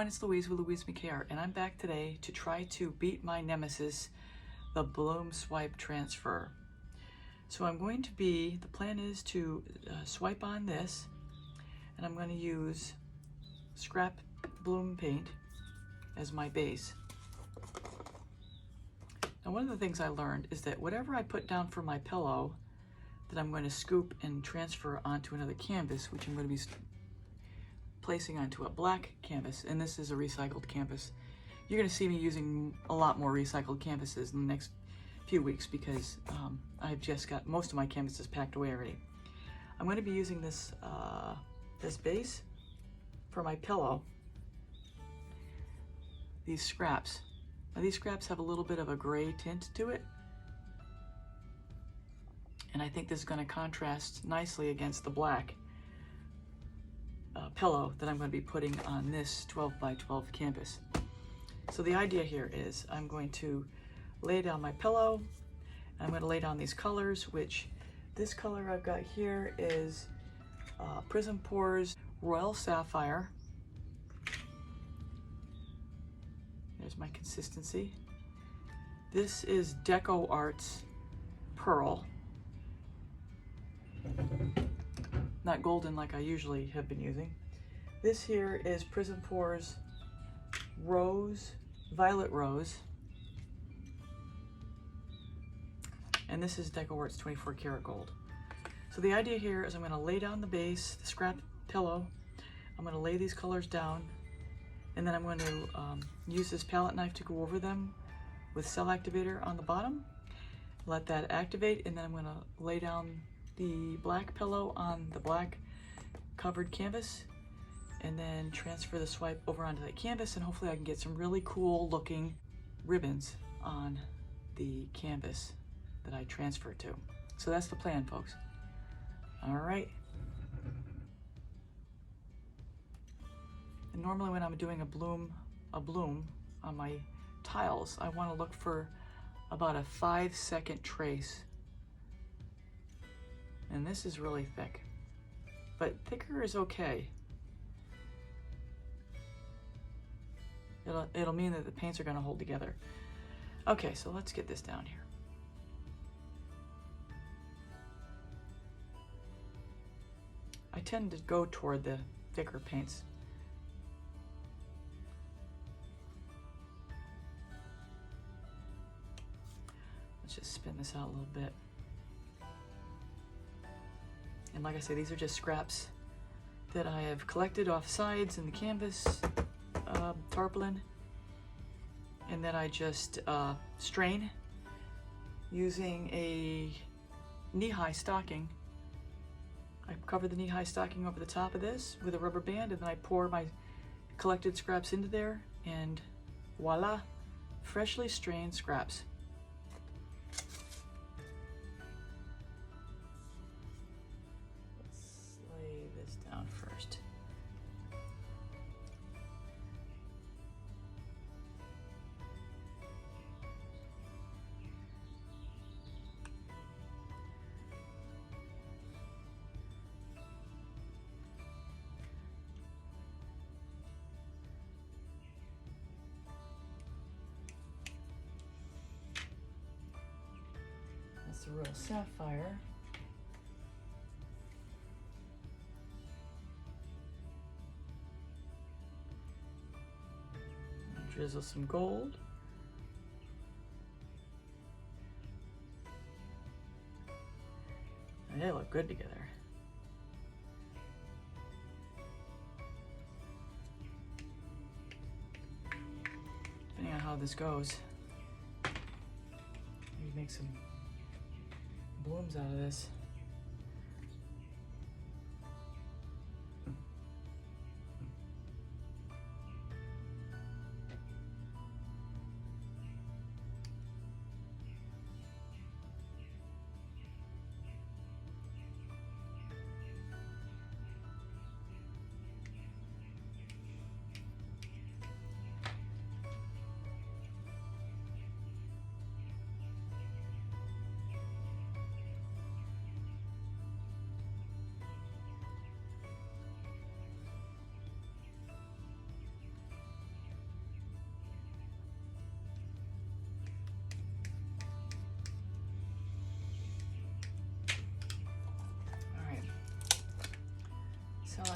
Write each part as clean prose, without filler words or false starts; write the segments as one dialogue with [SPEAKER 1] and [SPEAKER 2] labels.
[SPEAKER 1] everyone, it's Louise with Louise McKay Art, and I'm back today to try to beat my nemesis, the Bloom Swipe Transfer. So the plan is to swipe on this, and I'm going to use scrap bloom paint as my base. Now, one of the things I learned is that whatever I put down for my pillow, that I'm going to scoop and transfer onto another canvas, which I'm going to be placing onto a black canvas, and this is a recycled canvas. You're going to see me using a lot more recycled canvases in the next few weeks because I've just got most of my canvases packed away already. I'm going to be using this this base for my pillow. These scraps. Now, these scraps have a little bit of a gray tint to it, and I think this is going to contrast nicely against the black pillow that I'm going to be putting on this 12 by 12 canvas. So the idea here is I'm going to lay down my pillow, and I'm going to lay down these colors, which this color I've got here is Prizm Pores Royal Sapphire. There's my consistency. This is DecoArt's Pearl. Not golden like I usually have been using. This here is Prizm Pores Violet Rose. And this is DecoArt's 24 karat gold. So the idea here is I'm going to lay down the base, the scrap pillow. I'm going to lay these colors down, and then I'm going to use this palette knife to go over them with cell activator on the bottom. Let that activate, and then I'm going to lay down the black pillow on the black covered canvas, and then transfer the swipe over onto that canvas, and hopefully I can get some really cool looking ribbons on the canvas that I transfer to. So that's the plan, folks. All right. And normally when I'm doing a bloom on my tiles, I want to look for about a 5-second trace. And this is really thick, but thicker is okay. It'll mean that the paints are going to hold together. Okay, so let's get this down here. I tend to go toward the thicker paints. Let's just spin this out a little bit. And like I say, these are just scraps that I have collected off sides in the canvas, tarpaulin, and then I just strain using a knee-high stocking. I cover the knee-high stocking over the top of this with a rubber band, and then I pour my collected scraps into there, and voila, freshly strained scraps. Let's lay this down first. The Royal Sapphire. Drizzle some gold. And they look good together. Depending on how this goes, maybe make some blooms out of this.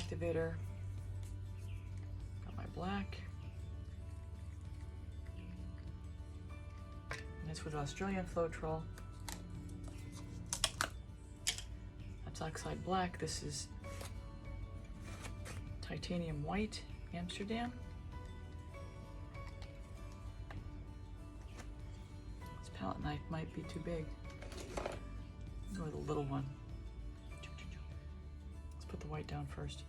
[SPEAKER 1] activator. Got my black. And it's with Australian Floetrol. That's oxide black. This is titanium white, Amsterdam. This palette knife might be too big. Go with a little one. Let's put the white down first.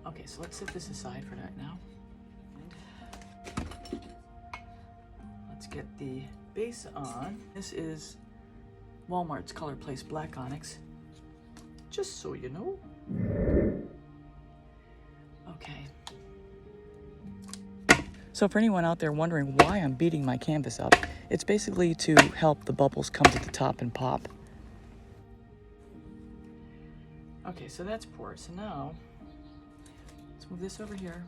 [SPEAKER 1] Okay, so let's set this aside for right now. Let's get the base on. This is Walmart's Color Place Black Onyx, just so you know. Okay. So for anyone out there wondering why I'm beating my canvas up, it's basically to help the bubbles come to the top and pop. Okay, so that's poured. So now, let's move this over here.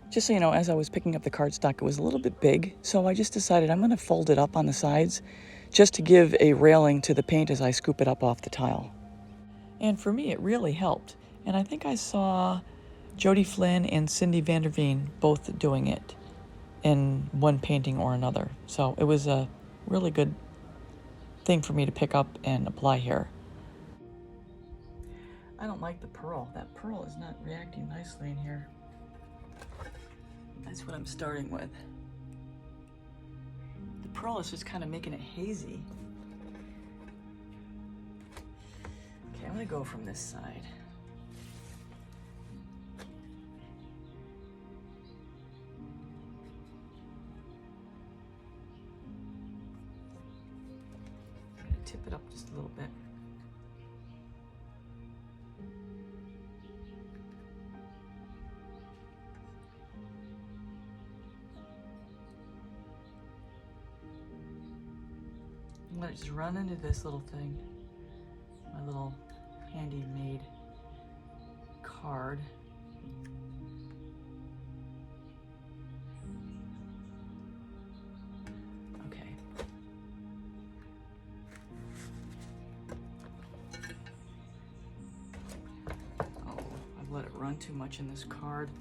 [SPEAKER 1] Just so you know, as I was picking up the cardstock, it was a little bit big, so I just decided I'm going to fold it up on the sides just to give a railing to the paint as I scoop it up off the tile. And for me, it really helped. And I think I saw Jody Flynn and Cindy Vanderveen both doing it in one painting or another. So it was a really good thing for me to pick up and apply here. I don't like the pearl. That pearl is not reacting nicely in here. That's what I'm starting with. The pearl is just kind of making it hazy. Okay, I'm gonna go from this side. I'm gonna tip it up just a little bit. I'm gonna just run into this little thing, my little handy made card. Okay. Oh, I've let it run too much in this card.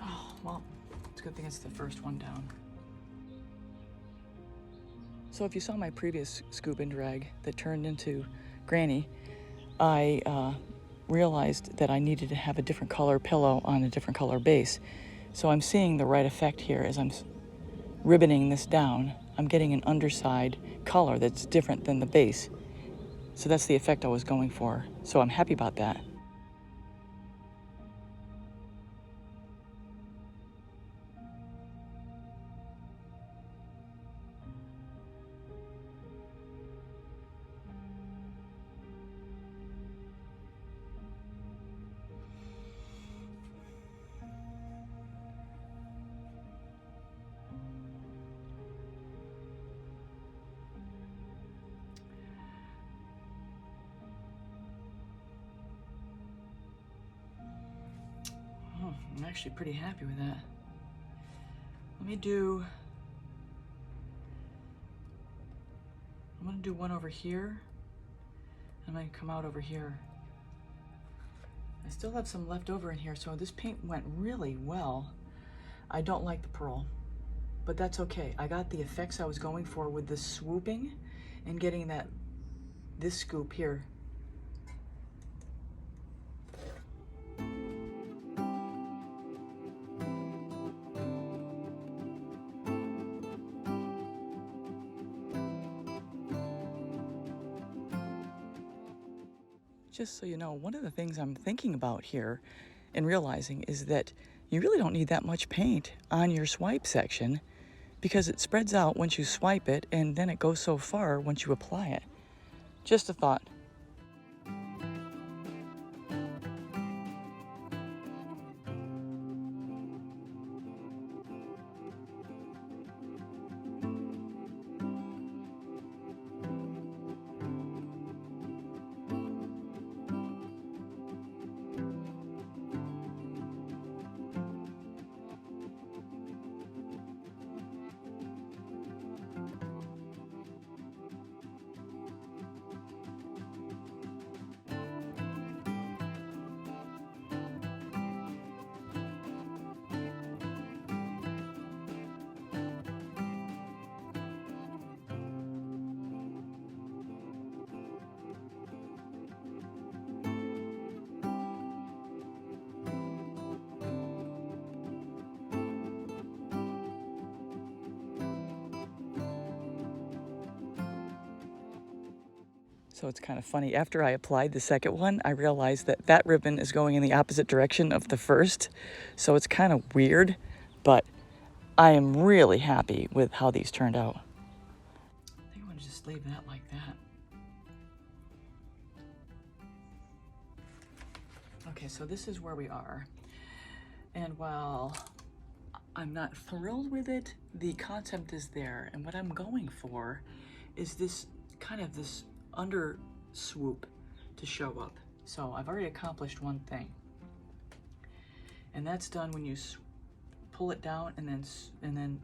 [SPEAKER 1] Oh, well, it's a good thing it's the first one down. So if you saw my previous scoop and drag that turned into Granny, I realized that I needed to have a different color pillow on a different color base. So I'm seeing the right effect here as I'm ribboning this down. I'm getting an underside color that's different than the base. So that's the effect I was going for. So I'm happy about that. I'm actually pretty happy with that. Let me do I'm gonna do one over here. I'm gonna come out over here. I still have some left over in here, so this paint went really well. I don't like the pearl, but that's okay. I got the effects I was going for with the swooping and getting this scoop here. Just so you know, one of the things I'm thinking about here and realizing is that you really don't need that much paint on your swipe section because it spreads out once you swipe it and then it goes so far once you apply it. Just a thought. So it's kind of funny. After I applied the second one, I realized that that ribbon is going in the opposite direction of the first. So it's kind of weird, but I am really happy with how these turned out. I think I'm going to just leave that like that. Okay, so this is where we are. And while I'm not thrilled with it, the concept is there. And what I'm going for is this kind of this under swoop to show up. So I've already accomplished one thing, and that's done when you pull it down and then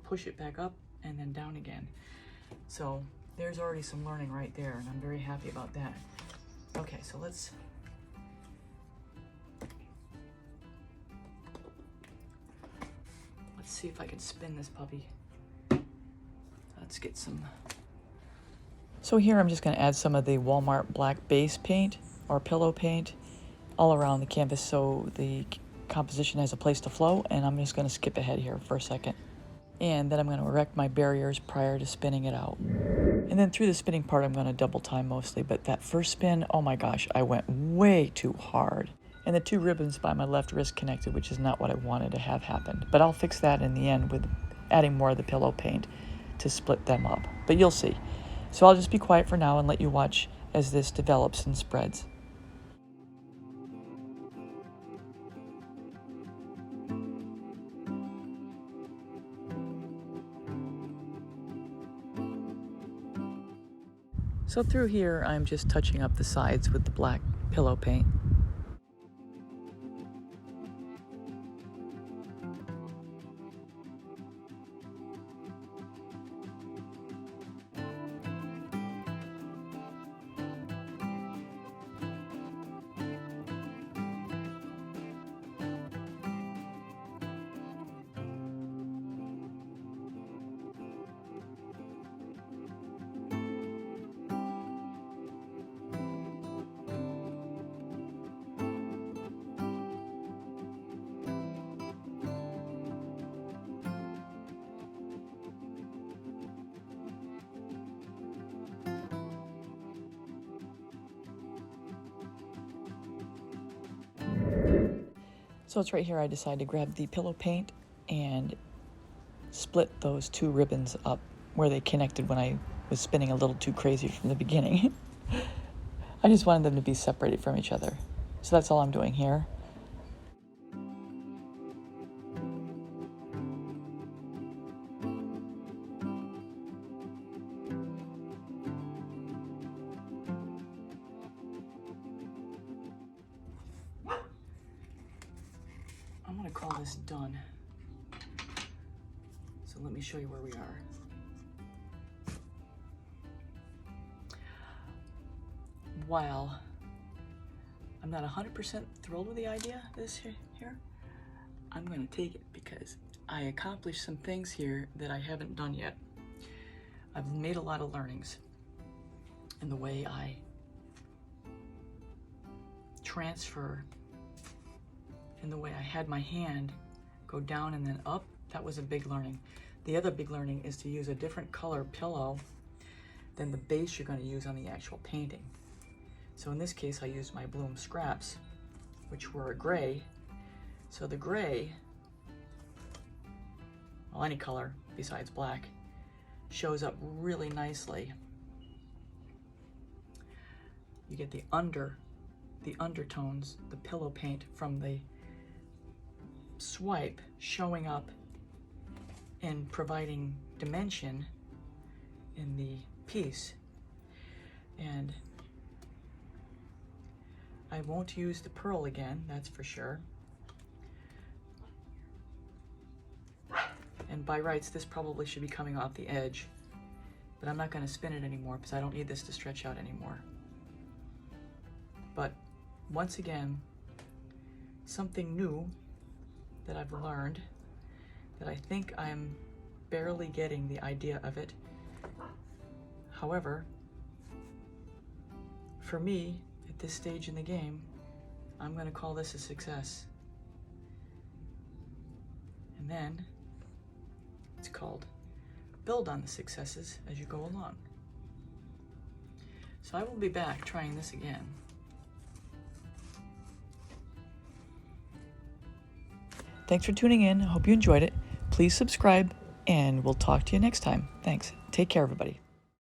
[SPEAKER 1] push it back up and then down again. So there's already some learning right there, and I'm very happy about that. Okay, so let's see if I can spin this puppy. Let's get some. So here I'm just going to add some of the Walmart black base paint or pillow paint all around the canvas so the composition has a place to flow, and I'm just going to skip ahead here for a second. And then I'm going to erect my barriers prior to spinning it out. And then through the spinning part I'm going to double time mostly, but that first spin, oh my gosh, I went way too hard. And the two ribbons by my left wrist connected, which is not what I wanted to have happen. But I'll fix that in the end with adding more of the pillow paint to split them up. But you'll see. So I'll just be quiet for now and let you watch as this develops and spreads. So through here, I'm just touching up the sides with the black pillow paint. So it's right here I decided to grab the pillow paint and split those two ribbons up where they connected when I was spinning a little too crazy from the beginning. I just wanted them to be separated from each other. So that's all I'm doing here. I'm going to call this done. So let me show you where we are. while I'm not 100% thrilled with the idea of this here, I'm going to take it because I accomplished some things here that I haven't done yet. I've made a lot of learnings in the way I transfer, in the way I had my hand go down and then up. That was a big learning. The other big learning is to use a different color pillow than the base you're going to use on the actual painting. So in this case, I used my Bloom scraps, which were a gray. So the gray, well, any color besides black, shows up really nicely. You get the undertones, the pillow paint from the swipe showing up and providing dimension in the piece. And I won't use the pearl again, that's for sure. And by rights, this probably should be coming off the edge, but I'm not going to spin it anymore because I don't need this to stretch out anymore. But once again, something new that I've learned, that I think I'm barely getting the idea of it. However, for me, at this stage in the game, I'm going to call this a success. And then it's called build on the successes as you go along. So I will be back trying this again. Thanks for tuning in. I hope you enjoyed it. Please subscribe, and we'll talk to you next time. Thanks. Take care, everybody.